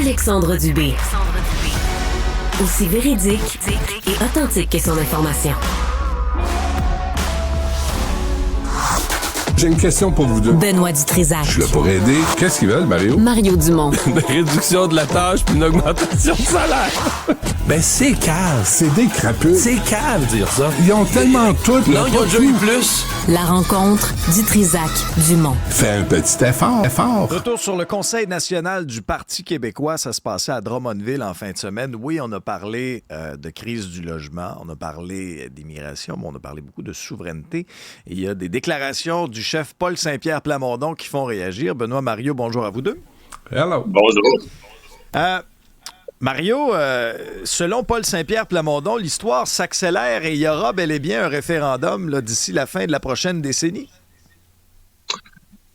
Alexandre Dubé. Aussi véridique et authentique que son information. J'ai une question pour vous deux. Benoît Dutrisac. Je suis là pour aider. Qu'est-ce qu'ils veulent, Mario? Mario Dumont. Une réduction de la tâche puis une augmentation de salaire. Ben, c'est cave. C'est des crapules. C'est cave, dire ça. Ils ont tellement tout. Non, ils ont déjà eu plus. La rencontre Dutrisac-Dumont. Fais un petit effort. Retour sur le Conseil national du Parti québécois. Ça se passait à Drummondville en fin de semaine. Oui, on a parlé de crise du logement, on a parlé d'immigration, mais on a parlé beaucoup de souveraineté. Et il y a des déclarations du chef Paul Saint-Pierre Plamondon qui font réagir. Benoît, Mario, bonjour à vous deux. Hello. Bonjour. Mario, selon Paul Saint-Pierre Plamondon, l'histoire s'accélère et il y aura bel et bien un référendum là, d'ici la fin de la prochaine décennie.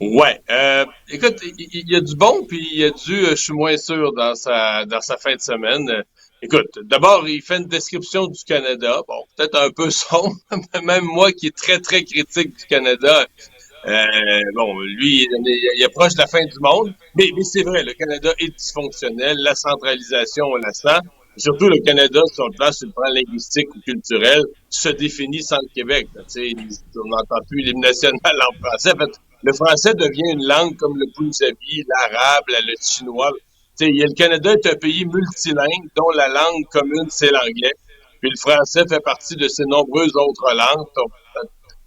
Ouais. Écoute, il y a du bon, puis il y a du je suis moins sûr dans sa fin de semaine. Écoute, d'abord, il fait une description du Canada. Bon, peut-être un peu sombre. Même moi qui est très, très critique du Canada. Lui, il approche de la fin du monde. Mais c'est vrai, le Canada est dysfonctionnel. La centralisation, on la sent. Surtout le Canada, sur le plan linguistique ou culturel, se définit sans le Québec. Tu sais, on n'entend plus l'hymne national en français. En fait, le français devient une langue comme le punjabi, l'arabe, le chinois. Tu sais, le Canada est un pays multilingue dont la langue commune, c'est l'anglais. Puis le français fait partie de ces nombreuses autres langues. Donc,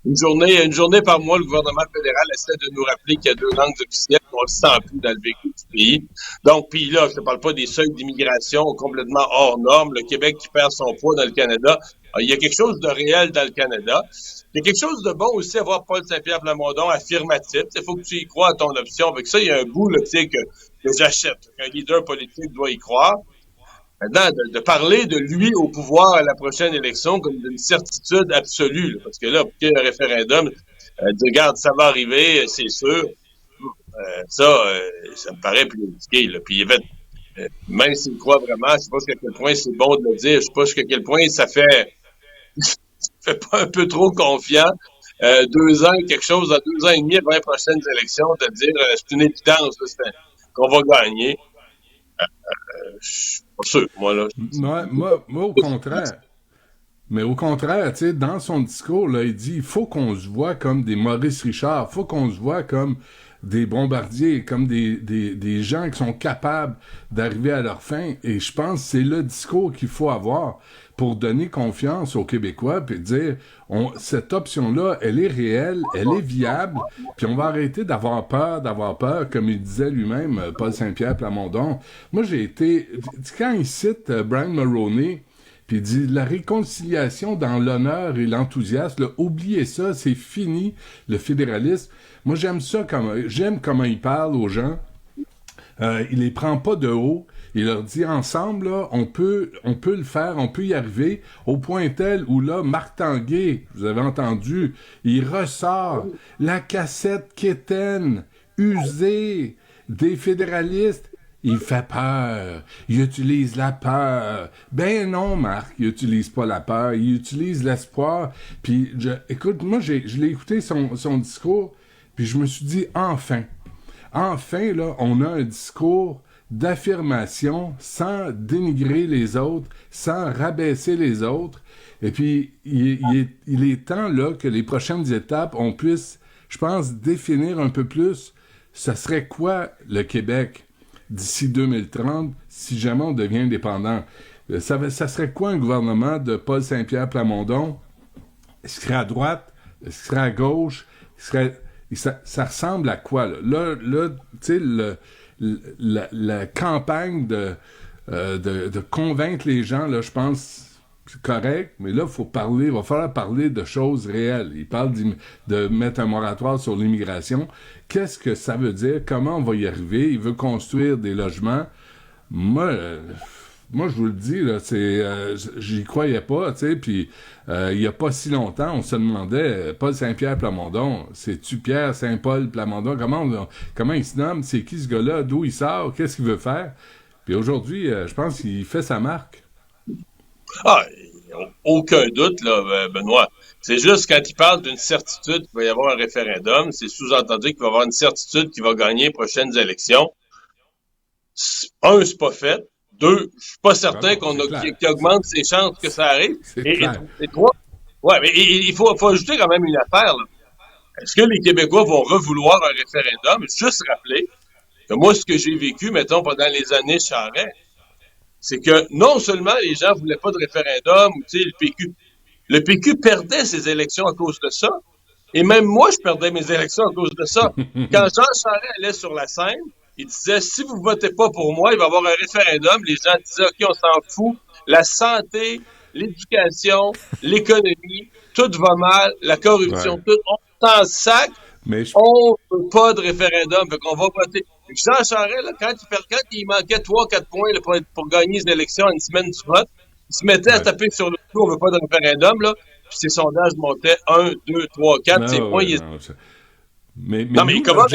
une journée par mois, le gouvernement fédéral essaie de nous rappeler qu'il y a deux langues officielles, qu'on le sent plus dans le vécu du pays. Donc, puis là, je ne parle pas des seuils d'immigration complètement hors normes, le Québec qui perd son poids dans le Canada. Alors, il y a quelque chose de réel dans le Canada. Il y a quelque chose de bon aussi à voir Paul Saint-Pierre Plamondon affirmatif. Il faut que tu y crois à ton option. Avec ça, il y a un bout là, que j'achète, qu'un leader politique doit y croire. Maintenant, de parler de lui au pouvoir à la prochaine élection comme d'une certitude absolue, là, parce que là, pour qu'il y ait un référendum, regarde, ça va arriver, c'est sûr. Ça me paraît plus risqué. Là. Puis, même s'il croit vraiment, je sais pas jusqu'à quel point c'est bon de le dire, je sais pas jusqu'à quel point ça fait pas un peu trop confiant. 2 ans, quelque chose, dans 2 ans et demi avant les prochaines élections, de dire c'est une évidence qu'on va gagner. Je suis pas sûr, moi, là. Moi, au contraire. Mais au contraire, tu sais, dans son discours, là, il dit, il faut qu'on se voit comme des Maurice Richard, il faut qu'on se voit comme des bombardiers, comme des gens qui sont capables d'arriver à leur fin. Et je pense que c'est le discours qu'il faut avoir pour donner confiance aux Québécois puis dire, cette option-là, elle est réelle, elle est viable, puis on va arrêter d'avoir peur, comme il disait lui-même, Paul Saint-Pierre Plamondon. Moi, quand il cite Brian Mulroney, puis il dit, la réconciliation dans l'honneur et l'enthousiasme, là, oubliez ça, c'est fini, le fédéralisme. Moi, j'aime comment il parle aux gens. Il les prend pas de haut. Il leur dit, ensemble, là, on peut le faire, on peut y arriver, au point tel où, là, Marc Tanguay, vous avez entendu, il ressort la cassette quétaine, usée, des fédéralistes. Il fait peur. Il utilise la peur. Ben non, Marc, il utilise pas la peur. Il utilise l'espoir. Puis, écoute, moi, je l'ai écouté son discours, puis je me suis dit, enfin, là, on a un discours d'affirmation sans dénigrer les autres, sans rabaisser les autres. Et puis, il est temps, là, que les prochaines étapes, on puisse, je pense, définir un peu plus, ça serait quoi le Québec d'ici 2030, si jamais on devient indépendant. Ça serait quoi un gouvernement de Paul Saint-Pierre Plamondon? Est-ce qu'il serait à droite? Est-ce qu'il serait à gauche? Ça ressemble à quoi, là? Là, tu sais, la campagne de convaincre les gens, là, je pense, c'est correct, mais là, il va falloir parler de choses réelles. Il parle de mettre un moratoire sur l'immigration. Qu'est-ce que ça veut dire? Comment on va y arriver? Il veut construire des logements. Moi, je vous le dis, là, j'y croyais pas, tu sais, puis il y a pas si longtemps, on se demandait, Paul Saint-Pierre Plamondon, c'est-tu Pierre Saint-Paul Plamondon? Comment il se nomme? C'est qui ce gars-là? D'où il sort? Qu'est-ce qu'il veut faire? Puis aujourd'hui, je pense qu'il fait sa marque. Aucun doute, là, Benoît. C'est juste quand il parle d'une certitude qu'il va y avoir un référendum, c'est sous-entendu qu'il va y avoir une certitude qu'il va gagner les prochaines élections. Un, c'est pas fait. Deux, je suis pas certain qu'il augmente ses chances que ça arrive. Et trois, ouais, mais il faut ajouter quand même une affaire, là. Est-ce que les Québécois vont revouloir un référendum? Juste rappeler que moi, ce que j'ai vécu, mettons, pendant les années Charest, c'est que non seulement les gens voulaient pas de référendum, ou tu sais, le PQ perdait ses élections à cause de ça, et même moi, je perdais mes élections à cause de ça. Quand Jean Charest allait sur la scène, il disait, si vous votez pas pour moi, il va y avoir un référendum. Les gens disaient, OK, on s'en fout. La santé, l'éducation, l'économie, tout va mal, la corruption, tout, on s'en sac. On veut pas de référendum, fait qu'on va voter. Jean Charest, là, quand il manquait 3-4 points là, pour gagner les élections à une semaine du vote, il se mettait à taper sur le cou, on veut pas de référendum, là, puis ses sondages montaient 1, 2, 3, 4, ses points, mais comment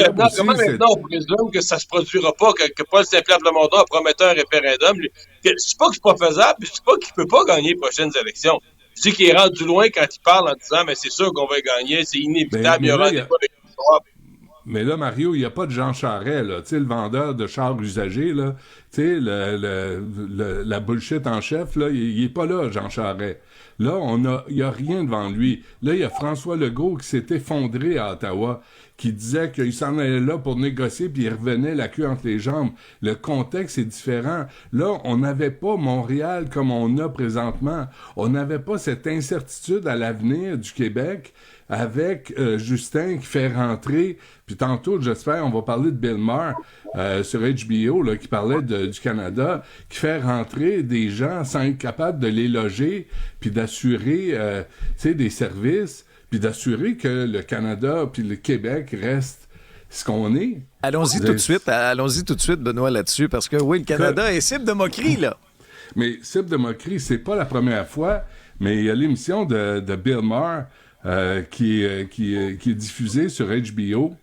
maintenant on présume que ça se produira pas, que Paul Saint-Pierre Plamondon a prometté un référendum? Je dis pas que c'est pas faisable, puis je dis pas qu'il peut pas gagner les prochaines élections. Je dis qu'il est rendu loin quand il parle en disant, mais c'est sûr qu'on va gagner, c'est inévitable, il y aura des fois avec l'histoire. Mais là, Mario, il n'y a pas de Jean Charest, là. Tu sais, le vendeur de chars usagés, là. Tu sais, la bullshit en chef, là, il est pas là, Jean Charest. Là, il y a rien devant lui. Là, il y a François Legault qui s'est effondré à Ottawa, qui disait qu'il s'en allait là pour négocier, puis il revenait la queue entre les jambes. Le contexte est différent. Là, on n'avait pas Montréal comme on a présentement. On n'avait pas cette incertitude à l'avenir du Québec avec Justin qui fait rentrer, puis tantôt, j'espère, on va parler de Bill Maher sur HBO, là, qui parlait du Canada, qui fait rentrer des gens sans être capable de les loger, puis d'assurer des services, puis d'assurer que le Canada puis le Québec restent ce qu'on est. Allons-y tout de suite, Benoît, là-dessus, parce que oui, le Canada est cible de moquerie, là. Mais cible de moquerie, c'est pas la première fois, mais il y a l'émission de Bill Maher qui est diffusée sur HBO.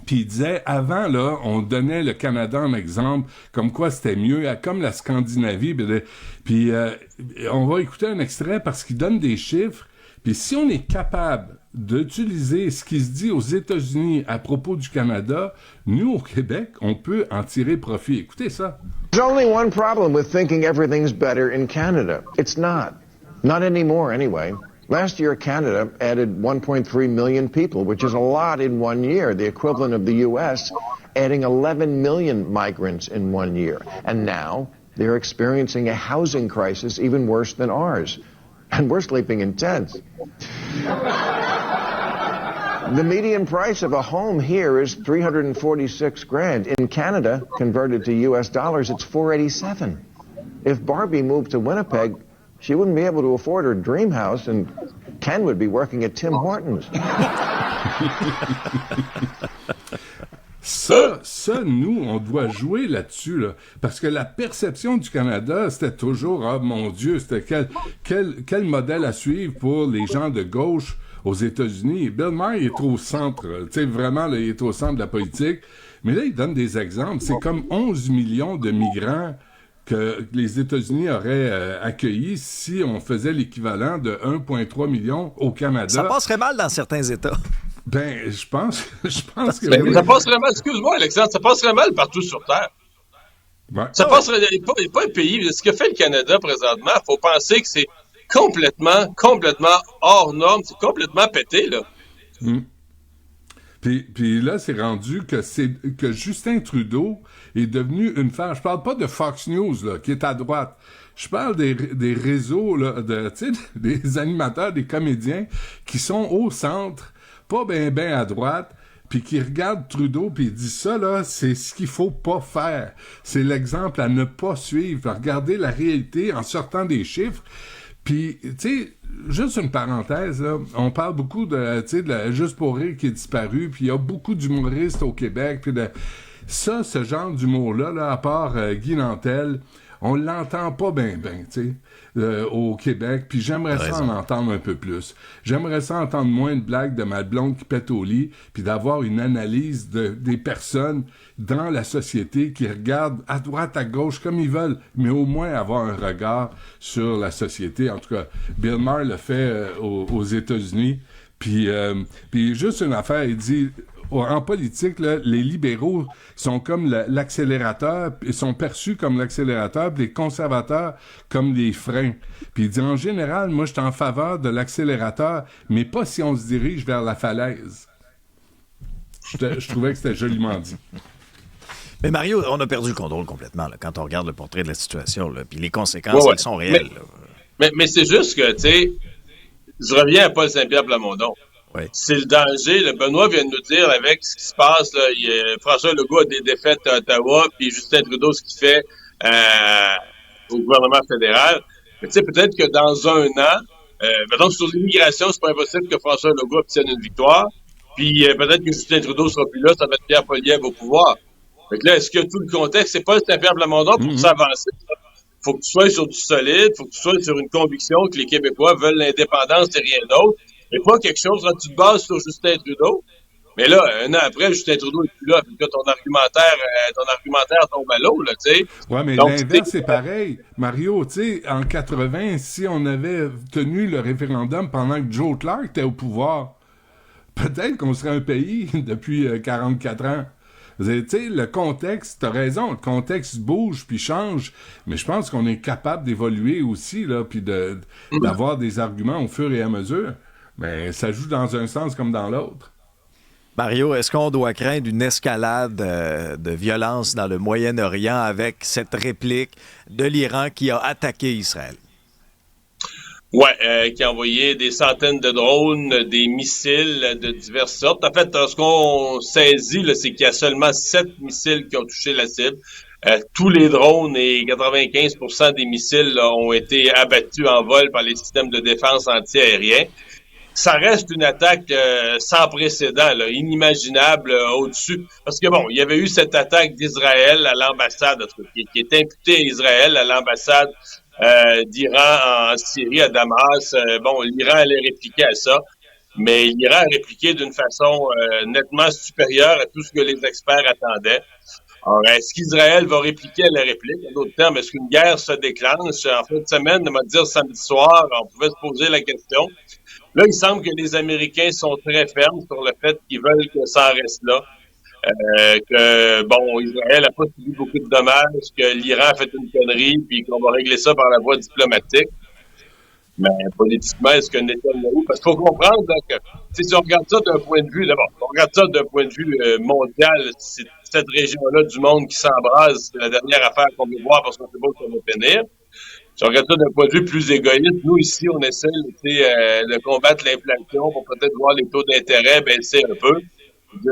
Puis il disait, avant, là, on donnait le Canada en exemple, comme quoi c'était mieux, comme la Scandinavie. Puis on va écouter un extrait parce qu'il donne des chiffres. Puis si on est capable d'utiliser ce qui se dit aux États-Unis à propos du Canada, nous, au Québec, on peut en tirer profit. Écoutez ça. There's only one problem with thinking everything's better in Canada. It's not. Not anymore, anyway. Last year, Canada added 1.3 million people, which is a lot in 1 year, the equivalent of the U.S. adding 11 million migrants in 1 year. And now they're experiencing a housing crisis even worse than ours. And we're sleeping in tents. The median price of a home here is $346,000. In Canada, converted to U.S. dollars, it's $487,000. If Barbie moved to Winnipeg, she wouldn't be able to afford her dream house, and Ken would be working at Tim Hortons. Ça, nous, on doit jouer là-dessus, là, parce que la perception du Canada, c'était toujours, ah, mon Dieu, c'était quel modèle à suivre pour les gens de gauche aux États-Unis. Bill Maher, il est au centre, tu sais, vraiment, là, il est au centre de la politique, mais là, il donne des exemples. C'est comme 11 millions de migrants que les États-Unis auraient accueillis si on faisait l'équivalent de 1,3 million au Canada. Ça passerait mal dans certains États. Ben, je pense que oui. oui. Ça passerait mal, excuse-moi, Alexandre, ça passerait mal partout sur Terre. Ouais. Ça passerait pas un pays. Ce que fait le Canada présentement, faut penser que c'est complètement hors norme, c'est complètement pété, là. Puis là, c'est rendu que Justin Trudeau est devenu une femme. Je parle pas de Fox News, là, qui est à droite. Je parle des réseaux, là, tu sais, des animateurs, des comédiens qui sont au centre, pas ben à droite, puis qui regardent Trudeau, puis ils disent ça, là, c'est ce qu'il faut pas faire. C'est l'exemple à ne pas suivre. Regarder la réalité en sortant des chiffres. Puis, tu sais, juste une parenthèse, là, on parle beaucoup de Juste pour rire qui est disparu, puis il y a beaucoup d'humoristes au Québec, puis ce genre d'humour-là, là, à part Guy Nantel, on l'entend pas ben, tu sais, au Québec, puis j'aimerais ça en entendre un peu plus. J'aimerais ça entendre moins de blagues de ma blonde qui pète au lit, puis d'avoir une analyse des personnes dans la société qui regardent à droite, à gauche, comme ils veulent, mais au moins avoir un regard sur la société. En tout cas, Bill Maher le fait aux États-Unis. Puis juste une affaire, il dit, en politique, là, les libéraux sont comme l'accélérateur, ils sont perçus comme l'accélérateur, puis les conservateurs comme les freins. Puis il dit, en général, moi, je suis en faveur de l'accélérateur, mais pas si on se dirige vers la falaise. Je trouvais que c'était joliment dit. Mais Mario, on a perdu le contrôle complètement là, quand on regarde le portrait de la situation. Là, puis les conséquences, elles sont réelles. Mais c'est juste que, tu sais, je reviens à Paul Saint-Pierre Plamondon. Oui. C'est le danger. Le Benoît vient de nous dire, avec ce qui se passe, là, François Legault a des défaites à Ottawa, puis Justin Trudeau, ce qu'il fait au gouvernement fédéral. Mais tu sais, peut-être que dans un an, mettons sur l'immigration, c'est pas impossible que François Legault obtienne une victoire. Puis peut-être que Justin Trudeau sera plus là, ça va être Pierre Poilievre au pouvoir. Fait que là, est-ce que tout le contexte, c'est pas Saint-Pierre Plamondon pour s'avancer? Faut que tu sois sur du solide, faut que tu sois sur une conviction que les Québécois veulent l'indépendance et rien d'autre. Et pas quelque chose, quand tu te bases sur Justin Trudeau. Mais là, un an après, Justin Trudeau est plus là. Puis là, ton argumentaire tombe à l'eau, là, tu sais. Ouais, mais donc, l'inverse, c'est pareil. Mario, tu sais, en 80, si on avait tenu le référendum pendant que Joe Clark était au pouvoir, peut-être qu'on serait un pays depuis 44 ans. Tu sais, le contexte, t'as raison, le contexte bouge puis change, mais je pense qu'on est capable d'évoluer aussi, là, puis d'avoir des arguments au fur et à mesure. Mais ça joue dans un sens comme dans l'autre. Mario, est-ce qu'on doit craindre une escalade de violence dans le Moyen-Orient avec cette réplique de l'Iran qui a attaqué Israël? Ouais, qui a envoyé des centaines de drones, des missiles de diverses sortes. En fait, ce qu'on saisit, là, c'est qu'il y a seulement 7 missiles qui ont touché la cible. Tous les drones et 95% des missiles là, ont été abattus en vol par les systèmes de défense antiaériens. Ça reste une attaque sans précédent, là, inimaginable au-dessus. Parce que bon, il y avait eu cette attaque d'Israël à l'ambassade, qui est imputée à Israël à l'ambassade d'Iran en Syrie, à Damas. Bon, l'Iran allait répliquer à ça, mais l'Iran a répliqué d'une façon nettement supérieure à tout ce que les experts attendaient. Alors, est-ce qu'Israël va répliquer à la réplique? En d'autres termes, est-ce qu'une guerre se déclenche? En fin de semaine, on va dire samedi soir, on pouvait se poser la question. Là, il semble que les Américains sont très fermes sur le fait qu'ils veulent que ça en reste là. Que, bon, Israël n'a pas subi beaucoup de dommages, que l'Iran a fait une connerie, puis qu'on va régler ça par la voie diplomatique. Mais politiquement, est-ce que Netanyahou... Parce qu'il faut comprendre là, que si on regarde ça d'un point de vue, d'abord, on regarde ça d'un point de vue mondial, c'est cette région-là du monde qui s'embrase, c'est la dernière affaire qu'on veut voir parce qu'on sait pas où ça va finir. Si on regarde ça d'un point de vue plus égoïste, nous, ici, on essaie de combattre l'inflation pour peut-être voir les taux d'intérêt baisser un peu.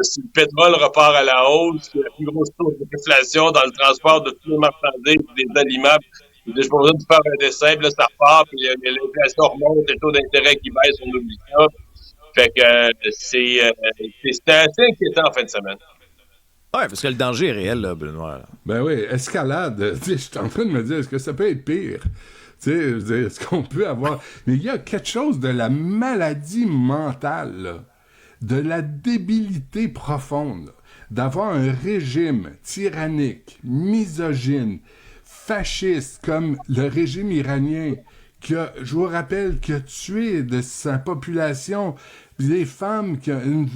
Si le pétrole repart à la hausse, il y a la plus grosse taux d'inflation dans le transport de tous les marchandises et des aliments. Je n'ai pas besoin de faire un dessin, puis là, ça repart, puis l'inflation remonte, les taux d'intérêt qui baissent, on oublie ça. Fait que c'était assez inquiétant en fin de semaine. Oui, parce que le danger est réel, là, Benoît. Là. Ben oui, escalade. Je suis en train de me dire, est-ce que ça peut être pire? Est-ce qu'on peut avoir... Mais il y a quelque chose de la maladie mentale, là, de la débilité profonde, là, d'avoir un régime tyrannique, misogyne, fasciste, comme le régime iranien, je vous rappelle, qui a tué de sa population des femmes,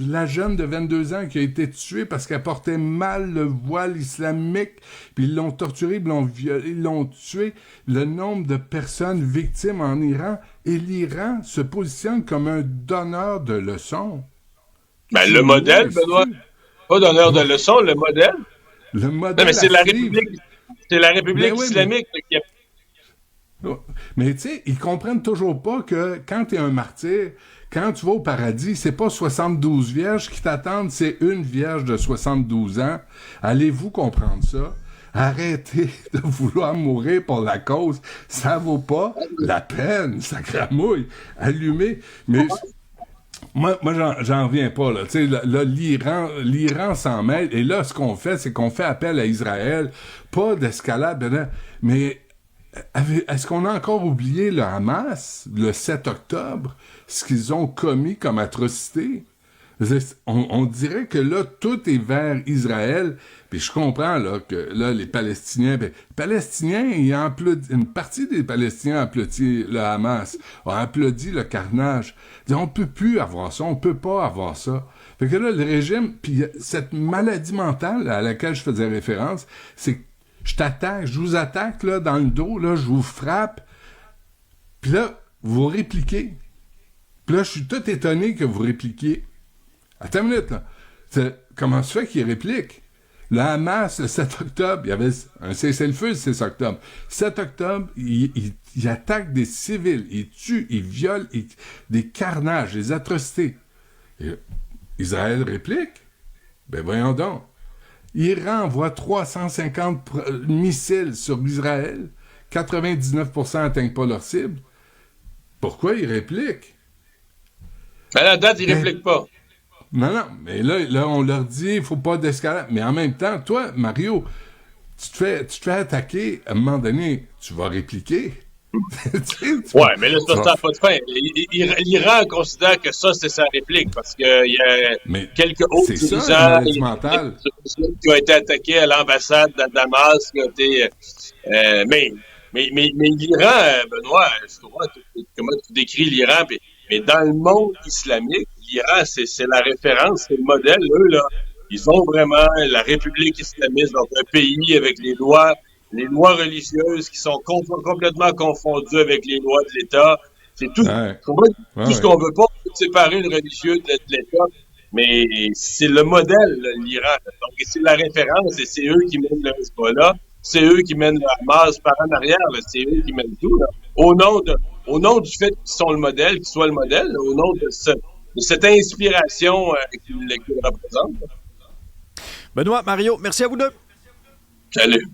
la jeune de 22 ans qui a été tuée parce qu'elle portait mal le voile islamique, puis ils l'ont torturée, ils l'ont violée, ils l'ont tuée. Le nombre de personnes victimes en Iran, et l'Iran se positionne comme un donneur de leçons. Ben, le modèle, Benoît, pas donneur de leçons, le modèle. Le modèle. Non, mais c'est la République islamique qui a... Mais tu sais, ils comprennent toujours pas que quand t'es un martyr, quand tu vas au paradis, c'est pas 72 vierges qui t'attendent, c'est une vierge de 72 ans. Allez-vous comprendre ça? Arrêtez de vouloir mourir pour la cause. Ça vaut pas la peine, ça cramouille. Allumez. Mais moi j'en reviens pas, là. Tu sais, là, l'Iran s'en mêle. Et là, ce qu'on fait, c'est qu'on fait appel à Israël. Pas d'escalade, mais est-ce qu'on a encore oublié le Hamas, le 7 octobre, ce qu'ils ont commis comme atrocité? On dirait que là, tout est vers Israël, puis je comprends là que là, les Palestiniens, une partie des Palestiniens a applaudi le Hamas, a applaudi le carnage. On peut plus avoir ça, on peut pas avoir ça. Fait que là, le régime, puis cette maladie mentale à laquelle je faisais référence, c'est que je vous attaque là, dans le dos, là, je vous frappe, puis là, vous répliquez. Puis là, je suis tout étonné que vous répliquiez. Attends une minute, là. Comment se fait qu'il réplique? Le Hamas, le 7 octobre, il y avait un cessez-le-feu le 6 octobre. 7 octobre, il attaque des civils, il tue, il viole, des carnages, des atrocités. Et Israël réplique? Ben voyons donc. Iran envoie 350 missiles sur Israël. 99% n'atteignent pas leur cible. Pourquoi ils répliquent? À la date, ils répliquent pas. Non, mais là, on leur dit, il faut pas d'escalade. Mais en même temps, toi, Mario, tu te fais attaquer, à un moment donné, tu vas répliquer. Ouais, mais là, ça n'a pas de fin. L'Iran considère que ça, c'est sa réplique, parce qu'il y a quelques autres dirigeants qui ont été attaqués à l'ambassade de Damas, qui ont été... mais l'Iran, Benoît, je vois comment tu décris l'Iran, mais dans le monde islamique, l'Iran, c'est la référence, c'est le modèle. Eux, là, ils ont vraiment la République islamiste, donc un pays avec les lois religieuses qui sont complètement confondues avec les lois de l'État. C'est tout. Tout ce qu'on veut pas, c'est séparer le religieux de l'État. Mais c'est le modèle, l'Iran. Donc, c'est la référence et c'est eux qui mènent le Hezbollah. C'est eux qui mènent le Hamas par en arrière. Là. C'est eux qui mènent tout. Là. Au nom du fait qu'ils sont le modèle, qu'ils soient le modèle, là, au nom de cette inspiration qu'ils représentent. Benoît, Mario, merci à vous deux. Salut.